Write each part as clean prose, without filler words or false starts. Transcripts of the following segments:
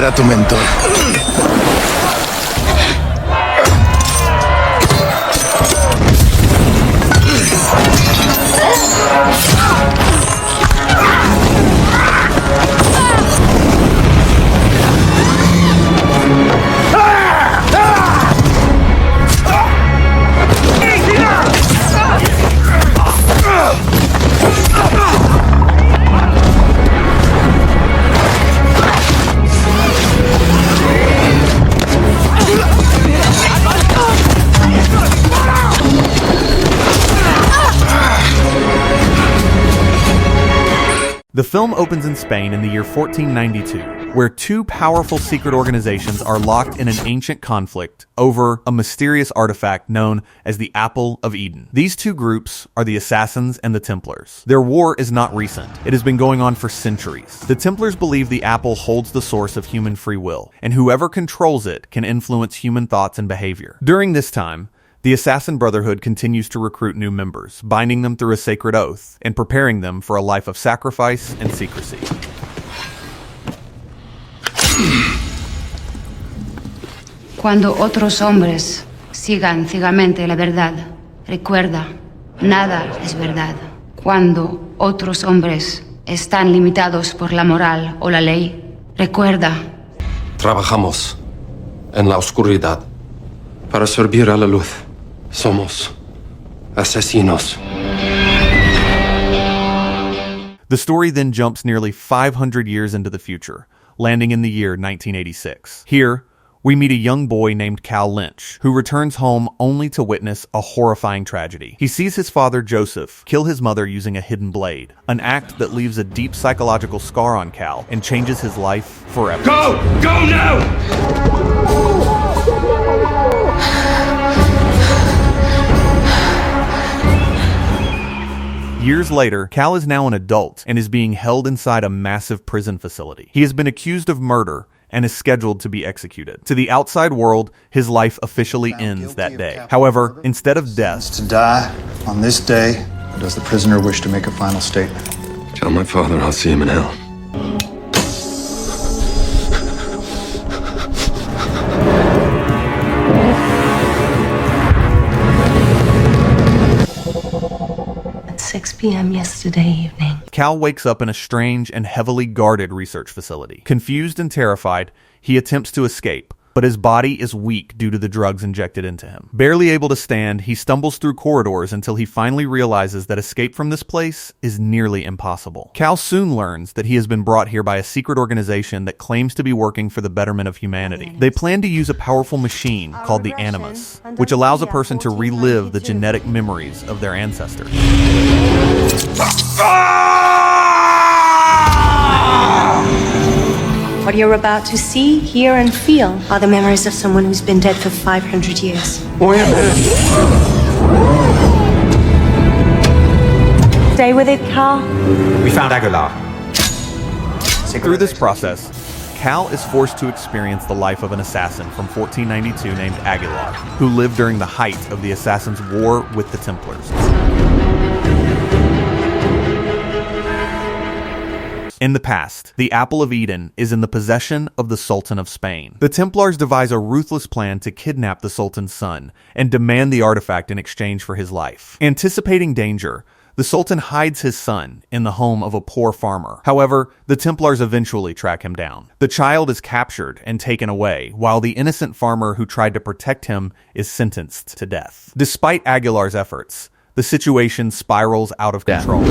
era tu mentor. The film opens in Spain in the year 1492, where two powerful secret organizations are locked in an ancient conflict over a mysterious artifact known as the Apple of Eden. These two groups are the Assassins and the Templars. Their war is not recent. It has been going on for centuries. The Templars believe the apple holds the source of human free will, and whoever controls it can influence human thoughts and behavior. During this time, the Assassin Brotherhood continues to recruit new members, binding them through a sacred oath and preparing them for a life of sacrifice and secrecy. Cuando otros hombres sigan ciegamente la verdad, recuerda, nada es verdad. Cuando otros hombres están limitados por la moral o la ley, recuerda. Trabajamos en la oscuridad para servir a la luz. Somos asesinos. The story then jumps nearly 500 years into the future, landing in the year 1986. Here, we meet a young boy named Cal Lynch, who returns home only to witness a horrifying tragedy. He sees his father, Joseph, kill his mother using a hidden blade, an act that leaves a deep psychological scar on Cal and changes his life forever. Go! Go now! Years later, Cal is now an adult and is being held inside a massive prison facility. He has been accused of murder and is scheduled to be executed. To the outside world, his life officially ends that day. However, instead of death, to die on this day, does the prisoner wish to make a final statement? Tell my father I'll see him in hell. At 6 p.m. yesterday evening, Cal wakes up in a strange and heavily guarded research facility. Confused and terrified, he attempts to escape, but his body is weak due to the drugs injected into him. Barely able to stand, he stumbles through corridors until he finally realizes that escape from this place is nearly impossible. Cal soon learns that he has been brought here by a secret organization that claims to be working for the betterment of humanity. They plan to use a powerful machine called the Animus, which allows a person to relive the genetic memories of their ancestors. what you're about to see, hear, and feel are the memories of someone who's been dead for 500 years. Wait a minute. Stay with it, Carl. We found Aguilar. Through this process, Cal is forced to experience the life of an assassin from 1492 named Aguilar, who lived during the height of the Assassins' war with the Templars. In the past, the Apple of Eden is in the possession of the Sultan of Spain. The Templars devise a ruthless plan to kidnap the Sultan's son and demand the artifact in exchange for his life. Anticipating danger, the Sultan hides his son in the home of a poor farmer. However, the Templars eventually track him down. The child is captured and taken away, while the innocent farmer who tried to protect him is sentenced to death. Despite Aguilar's efforts, the situation spirals out of control.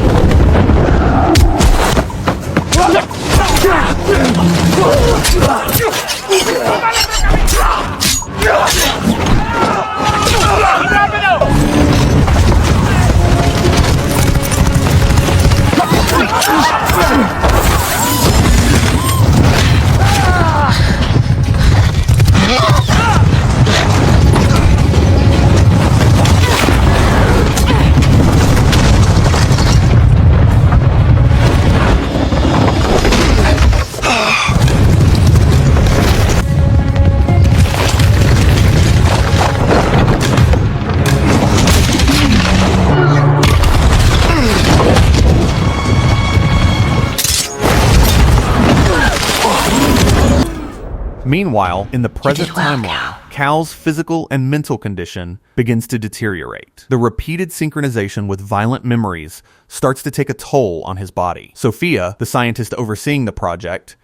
Meanwhile, in the present well, timeline, Cal's physical and mental condition begins to deteriorate. The repeated synchronization with violent memories starts to take a toll on his body. Sophia, the scientist overseeing the project,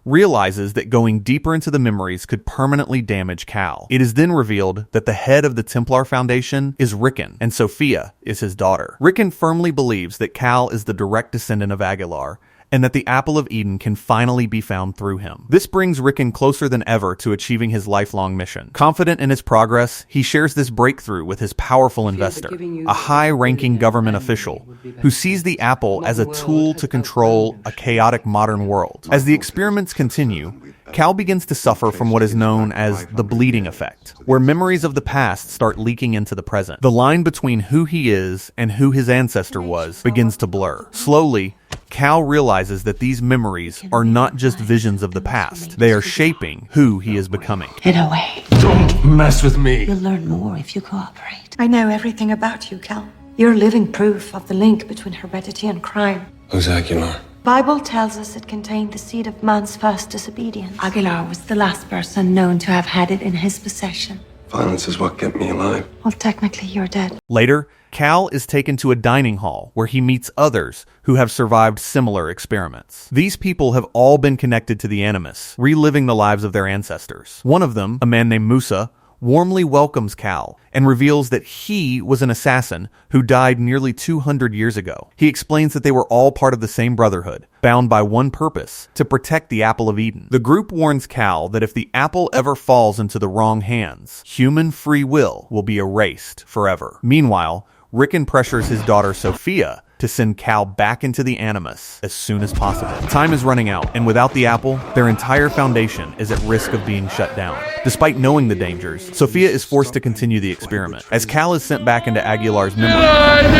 realizes that going deeper into the memories could permanently damage Cal. It is then revealed that the head of the Templar Foundation is Rickon, and Sophia is his daughter. Rickon firmly believes that Cal is the direct descendant of Aguilar, and that the Apple of Eden can finally be found through him. This brings Rickon closer than ever to achieving his lifelong mission. Confident in his progress, he shares this breakthrough with his powerful investor, a high-ranking government official who sees the Apple as a tool to control a chaotic modern world. As the experiments continue, Cal begins to suffer from what is known as the bleeding effect, where memories of the past start leaking into the present. The line between who he is and who his ancestor was begins to blur. Slowly, Cal realizes that these memories are not just visions of the past. They are shaping who he is becoming. In a way, Don't mess with me. you'll learn more if you cooperate. I know everything about you, Cal. You're living proof of the link between heredity and crime. Who's Aguilar? Bible tells us it contained the seed of man's first disobedience. Aguilar was the last person known to have had it in his possession. Violence is what kept me alive. Well, technically, you're dead. Later, Cal is taken to a dining hall where he meets others who have survived similar experiments. These people have all been connected to the Animus, reliving the lives of their ancestors. One of them, a man named Musa, warmly welcomes Cal and reveals that he was an assassin who died nearly 200 years ago. He explains that they were all part of the same brotherhood, bound by one purpose, to protect the Apple of Eden. The group warns Cal that if the apple ever falls into the wrong hands, human free will be erased forever. Meanwhile, Rickon pressures his daughter Sophia to send Cal back into the Animus as soon as possible. Time is running out, and without the apple, their entire foundation is at risk of being shut down. Despite knowing the dangers, Sophia is forced to continue the experiment. As Cal is sent back into Aguilar's memory, I knew.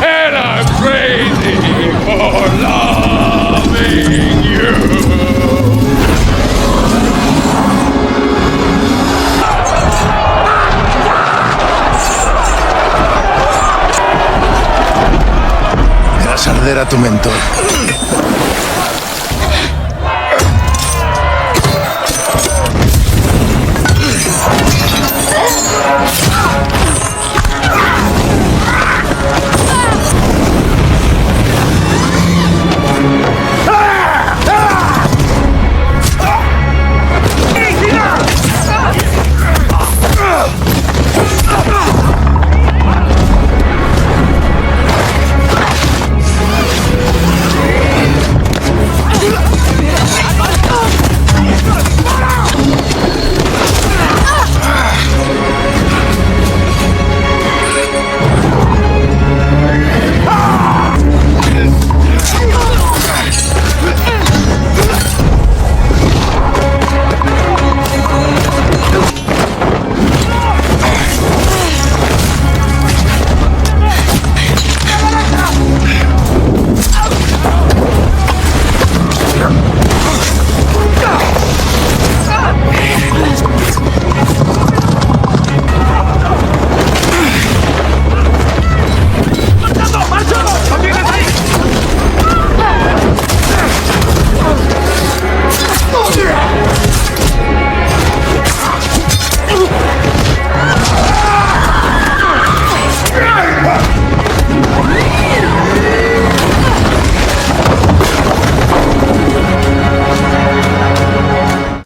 And I'm crazy for loving you. Harás arder a tu mentor.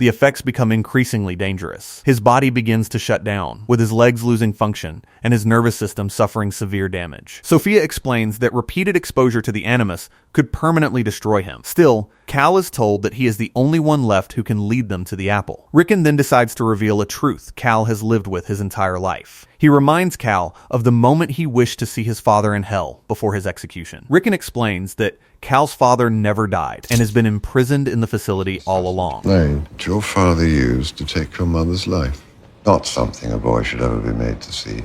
the effects become increasingly dangerous. His body begins to shut down, with his legs losing function and his nervous system suffering severe damage. Sophia explains that repeated exposure to the Animus could permanently destroy him. Still, Cal is told that he is the only one left who can lead them to the apple. Rickon then decides to reveal a truth Cal has lived with his entire life. He reminds Cal of the moment he wished to see his father in hell before his execution. Rickon explains that Cal's father never died and has been imprisoned in the facility all along. Blade, your father used to take your mother's life. Not something a boy should ever be made to see.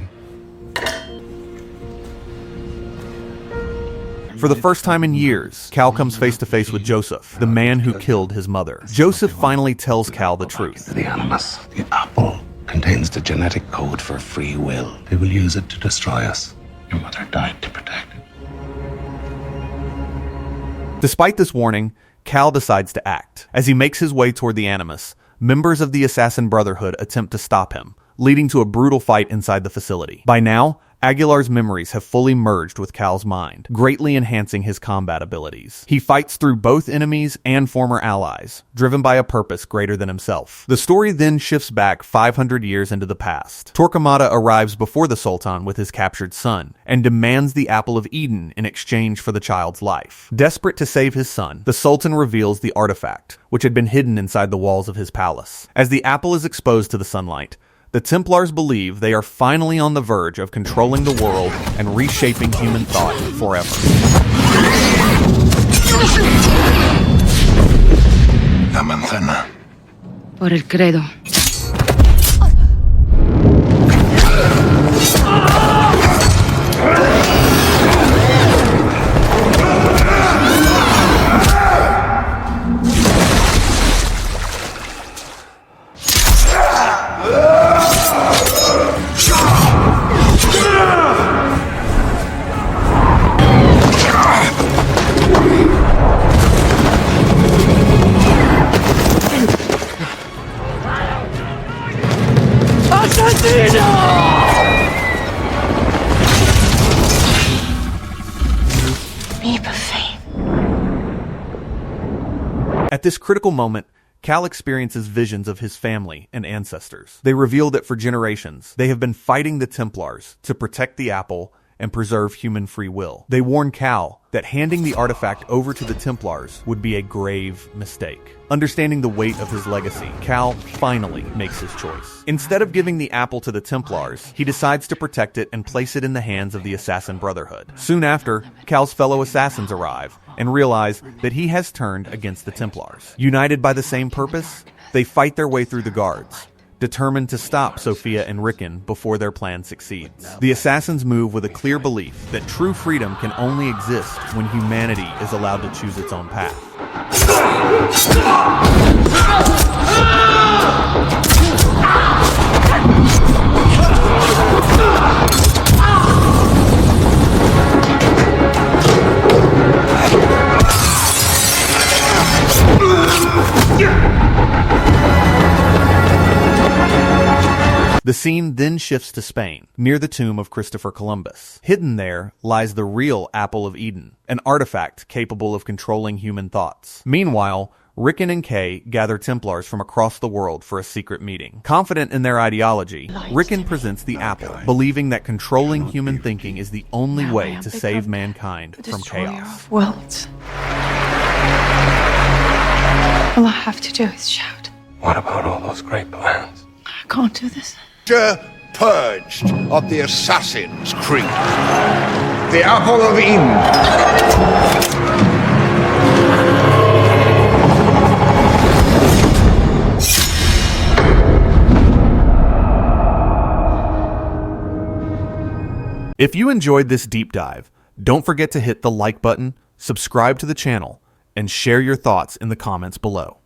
For the first time in years, Cal comes face to face with Joseph, the man who killed his mother. Joseph finally tells Cal the truth. The Animus, the apple, contains the genetic code for free will. They will use it to destroy us. Your mother died to protect it. Despite this warning, Cal decides to act. As he makes his way toward the Animus, members of the Assassin Brotherhood attempt to stop him, leading to a brutal fight inside the facility. By now, Aguilar's memories have fully merged with Cal's mind, greatly enhancing his combat abilities. He fights through both enemies and former allies, driven by a purpose greater than himself. The story then shifts back 500 years into the past. Torquemada arrives before the Sultan with his captured son, and demands the Apple of Eden in exchange for the child's life. Desperate to save his son, the Sultan reveals the artifact, which had been hidden inside the walls of his palace. As the apple is exposed to the sunlight, the Templars believe they are finally on the verge of controlling the world and reshaping human thought forever. La manzana. Por el credo. At this critical moment, Cal experiences visions of his family and ancestors. They reveal that for generations, they have been fighting the Templars to protect the apple and preserve human free will. They warn Cal that handing the artifact over to the Templars would be a grave mistake. Understanding the weight of his legacy, Cal finally makes his choice. Instead of giving the apple to the Templars, he decides to protect it and place it in the hands of the Assassin Brotherhood. Soon after, Cal's fellow assassins arrive and realize that he has turned against the Templars. United by the same purpose, they fight their way through the guards, determined to stop Sophia and Rickon before their plan succeeds. The assassins move with a clear belief that true freedom can only exist when humanity is allowed to choose its own path. The scene then shifts to Spain, near the tomb of Christopher Columbus. Hidden there lies the real Apple of Eden, an artifact capable of controlling human thoughts. Meanwhile, Rickon and Kay gather Templars from across the world for a secret meeting. Confident in their ideology, Rickon presents the apple, believing that controlling human thinking is the only way to save mankind from chaos. Worlds. All I have to do is shout. What about all those great plans? I can't do this. Purged of the Assassin's Creed. The Apple of Eden. If you enjoyed this deep dive, don't forget to hit the like button, subscribe to the channel, and share your thoughts in the comments below.